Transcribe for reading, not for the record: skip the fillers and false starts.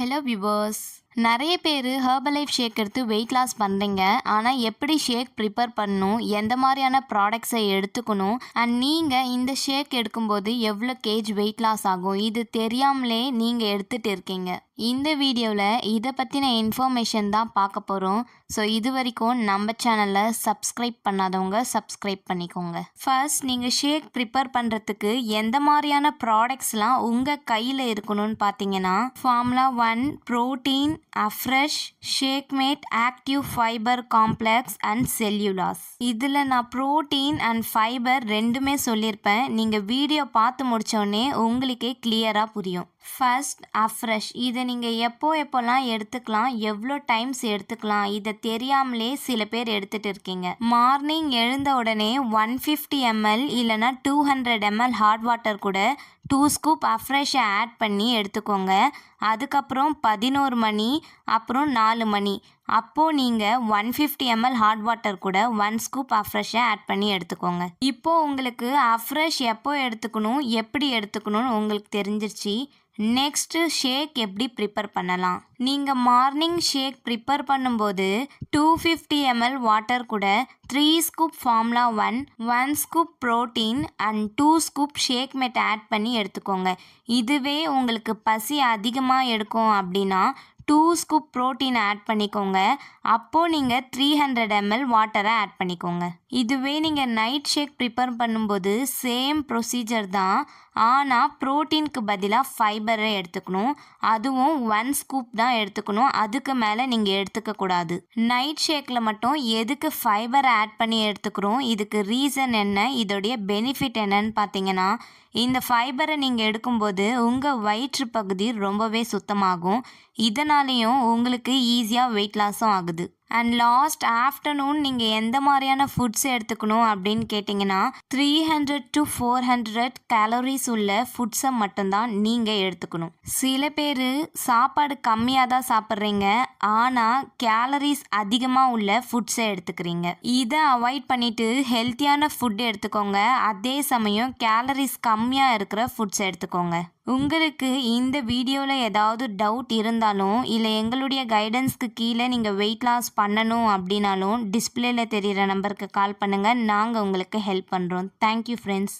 Hello viewers. நிறைய பேர் Herbalife ஷேக் எடுத்து வெயிட் லாஸ் பண்ணுறீங்க. ஆனால் எப்படி ஷேக் ப்ரிப்பேர் பண்ணணும், எந்த மாதிரியான ப்ராடக்ட்ஸை எடுத்துக்கணும், அண்ட் நீங்கள் இந்த ஷேக் எடுக்கும்போது எவ்வளோ கேஜ் வெயிட் லாஸ் ஆகும், இது தெரியாமலே நீங்கள் எடுத்துகிட்டு இருக்கீங்க. இந்த வீடியோவில் இதை பற்றின இன்ஃபர்மேஷன் தான் பார்க்க போகிறோம். ஸோ இது வரைக்கும் நம்ம சேனலை சப்ஸ்கிரைப் பண்ணாதவங்க சப்ஸ்கிரைப் பண்ணிக்கோங்க. ஃபர்ஸ்ட் நீங்கள் ஷேக் ப்ரிப்பேர் பண்ணுறதுக்கு எந்த மாதிரியான ப்ராடக்ட்ஸ்லாம் உங்கள் கையில் இருக்கணும்னு பார்த்தீங்கன்னா, formula 1 protein, Afresh, Shakemate active fibre complex and cellulose. இதில் நான் ப்ரோட்டீன் அண்ட் ஃபைபர் ரெண்டுமே சொல்லியிருப்பேன். நீங்கள் வீடியோ பார்த்து முடித்தோடனே உங்களுக்கே கிளியராக புரியும். First afresh. இதை நீங்கள் எப்போல்லாம் எடுத்துக்கலாம், எவ்வளோ டைம்ஸ் எடுத்துக்கலாம், இதை தெரியாமலே சில பேர் எடுத்துகிட்டு இருக்கீங்க. மார்னிங் எழுந்த உடனே 150 ml இல்லைனா 200 ml ஹாட் வாட்டர் கூட 2 ஸ்கூப் அஃப்ரெஷ்ஷை ஆட் பண்ணி எடுத்துக்கோங்க. அதுக்கப்புறம் 11 மணி, அப்புறம் 4 மணி, அப்போது நீங்கள் 150 ml ஹாட் வாட்டர் கூட 1 ஸ்கூப் அஃப்ரெஷ்ஷை ஆட் பண்ணி எடுத்துக்கோங்க. இப்போது உங்களுக்கு அஃப்ரெஷ் எப்போ எடுத்துக்கணும், எப்படி எடுத்துக்கணும்னு உங்களுக்கு தெரிஞ்சிருச்சு. நெக்ஸ்ட்டு ஷேக் எப்படி ப்ரிப்பேர் பண்ணலாம். நீங்கள் மார்னிங் ஷேக் ப்ரிப்பேர் பண்ணும்போது 250 ml வாட்டர் கூட 3 scoop formula 1 scoop protein and 2 scoop Shakemate add பண்ணி எடுத்துக்கோங்க. இதுவே உங்களுக்கு பசி அதிகமாக எடுக்கும் அப்படின்னா 2 ஸ்கூப் ப்ரோட்டீன் ஆட் பண்ணிக்கோங்க. அப்போது நீங்கள் 300 ml வாட்டரை ஆட் பண்ணிக்கோங்க. இதுவே நீங்கள் நைட் ஷேக் ப்ரிப்பேர் பண்ணும்போது சேம் ப்ரொசீஜர் தான். ஆனால் ப்ரோட்டீனுக்கு பதிலாக ஃபைபரை எடுத்துக்கணும். அதுவும் 1 ஸ்கூப் தான் எடுத்துக்கணும். அதுக்கு மேலே நீங்கள் எடுத்துக்கக்கூடாது. நைட் ஷேக்கில் மட்டும் எதுக்கு ஃபைபரை ஆட் பண்ணி எடுத்துக்கிறோம், இதுக்கு ரீசன் என்ன, இதோடைய பெனிஃபிட் என்னன்னு பார்த்தீங்கன்னா, இந்த ஃபைபரை நீங்கள் எடுக்கும்போது உங்கள் வயிற்று பகுதி ரொம்பவே சுத்தமாகும். இதனாலேயும் உங்களுக்கு ஈஸியாக வெயிட் லாஸும் ஆகுது. அண்ட் லாஸ்ட் ஆஃப்டர்நூன் நீங்கள் எந்த மாதிரியான ஃபுட்ஸ் எடுத்துக்கணும் அப்படின்னு கேட்டிங்கன்னா, 300 to 400 கேலரிஸ் உள்ள ஃபுட்ஸை மட்டும்தான் நீங்கள் எடுத்துக்கணும். சில பேர் சாப்பாடு கம்மியாக தான் சாப்பிட்றீங்க, ஆனால் கேலரிஸ் அதிகமாக உள்ள ஃபுட்ஸை எடுத்துக்கிறீங்க. இதை அவாய்ட் பண்ணிவிட்டு ஹெல்த்தியான ஃபுட் எடுத்துக்கோங்க. அதே சமயம் கேலரிஸ் கம்மியாக இருக்கிற ஃபுட்ஸ் எடுத்துக்கோங்க. உங்களுக்கு இந்த வீடியோவில் ஏதாவது டவுட் இருந்தாலும், இல்லை எங்களுடைய கைடன்ஸ்க்கு கீழே நீங்கள் வெயிட் லாஸ் பண்ணணும் அப்படின்னாலும் டிஸ்பிளேல தெரிகிற நம்பருக்கு கால் பண்ணுங்கள். நாங்கள் உங்களுக்கு ஹெல்ப் பண்ணுறோம். Thank you friends.